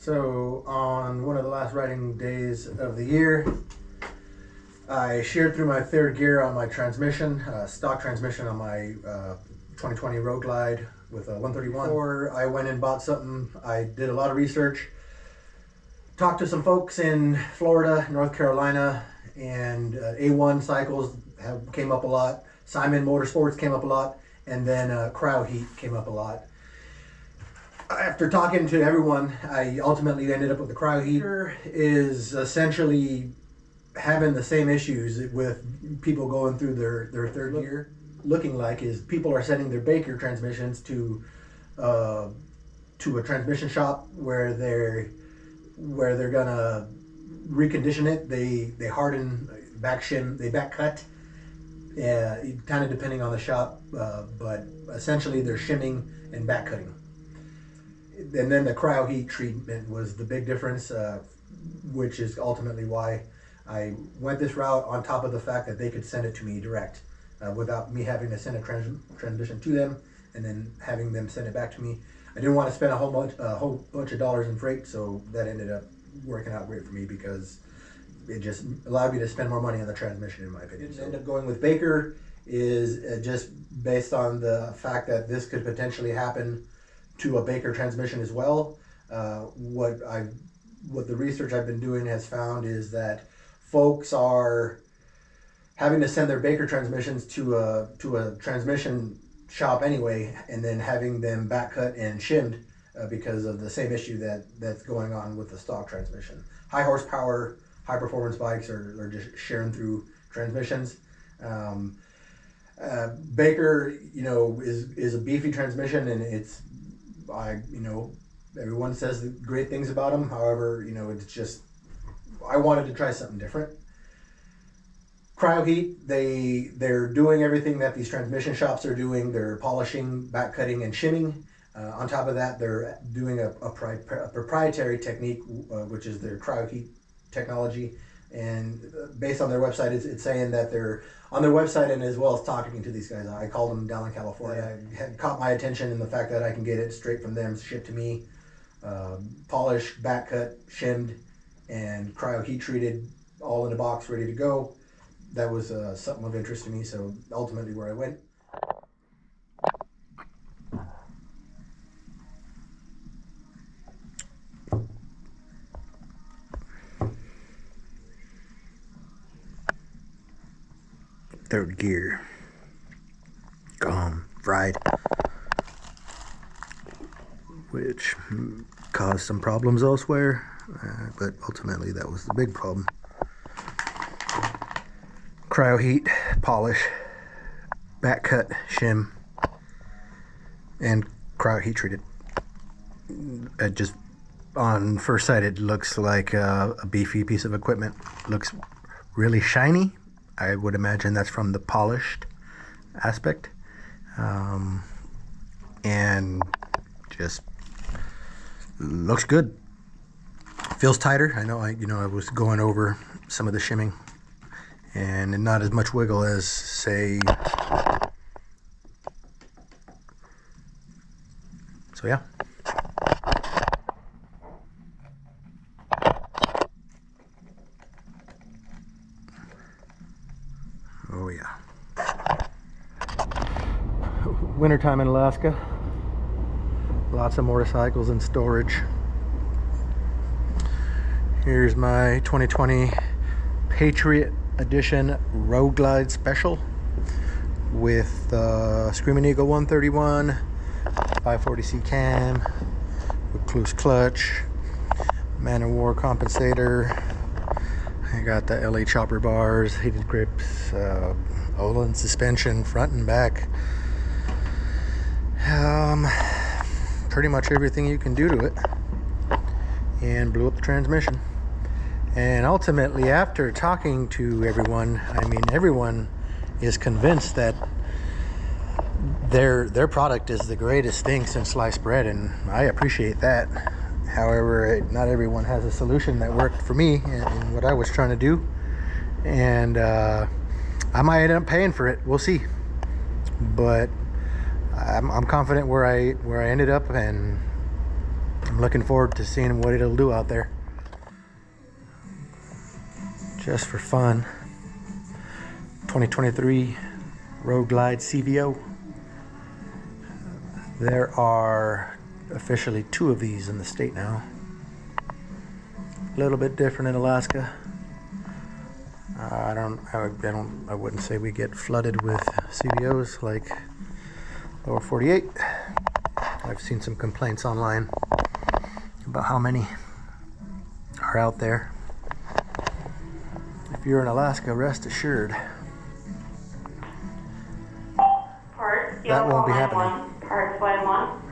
So on one of the last riding days of the year, I sheared through my third gear on my transmission, stock transmission on my 2020 Road Glide with a 131. Before I went and bought something, I did a lot of research, talked to some folks in Florida, North Carolina, and A1 cycles came up a lot. Simon Motorsports came up a lot, and then CryoHeat came up a lot. After talking to everyone, I ultimately ended up with the CryoHeater. Is essentially having the same issues with people going through their third gear. Looking like is people are sending their Baker transmissions to a transmission shop where they're gonna recondition it. They harden, back shim, they back cut. Yeah, kind of depending on the shop, but essentially they're shimming and back cutting. And then the CryoHeat treatment was the big difference, which is ultimately why I went this route, on top of the fact that they could send it to me direct without me having to send a transmission to them and then having them send it back to me. I didn't want to spend a whole bunch of dollars in freight, so that ended up working out great for me because it just allowed me to spend more money on the transmission, in my opinion. So, end up going with Baker is just based on the fact that this could potentially happen to a Baker transmission as well. What the research I've been doing has found is that folks are having to send their Baker transmissions to a transmission shop anyway, and then having them back cut and shimmed because of the same issue that's going on with the stock transmission. High horsepower, high performance bikes are just sharing through transmissions. Baker, is a beefy transmission, and everyone says great things about them. However, it's just, I wanted to try something different. CryoHeat, they're doing everything that these transmission shops are doing. They're polishing, back cutting, and shimming. On top of that, they're doing a proprietary technique, which is their CryoHeat technology. And based on their website, it's saying that they're on their website, and as well as talking to these guys. I called them down in California. It had caught my attention in the fact that I can get it straight from them, shipped to me, polished, back cut, shimmed, and CryoHeat treated, all in a box, ready to go. That was something of interest to me, so ultimately where I went. Third gear, gone, fried, which caused some problems elsewhere, but ultimately that was the big problem. CryoHeat, polish, back cut, shim, and CryoHeat treated. It just, on first sight, it looks like a beefy piece of equipment. Looks really shiny. I would imagine that's from the polished aspect, and just looks good. Feels tighter. I know. I was going over some of the shimming, and not as much wiggle as, say. So yeah. Oh yeah. Wintertime in Alaska. Lots of motorcycles in storage. Here's my 2020 Patriot Edition Road Glide Special with Screaming Eagle 131, 540C cam, recluse clutch, Man of War compensator. I got the LA chopper bars, heated grips, Olin suspension, front and back. Pretty much everything you can do to it. And blew up the transmission. And ultimately, after talking to everyone, everyone is convinced that their product is the greatest thing since sliced bread, and I appreciate that. However, not everyone has a solution that worked for me and what I was trying to do, and I might end up paying for it. We'll see. But I'm confident where I ended up, and I'm I'm looking forward to seeing what it'll do out there. Just for fun, 2023 Road Glide CVO. There are officially 2 of these in the state now. A little bit different in Alaska. I wouldn't say we get flooded with CVOs like lower 48. I've seen some complaints online about how many are out there. If you're in Alaska, rest assured that won't be happening. Parts 1.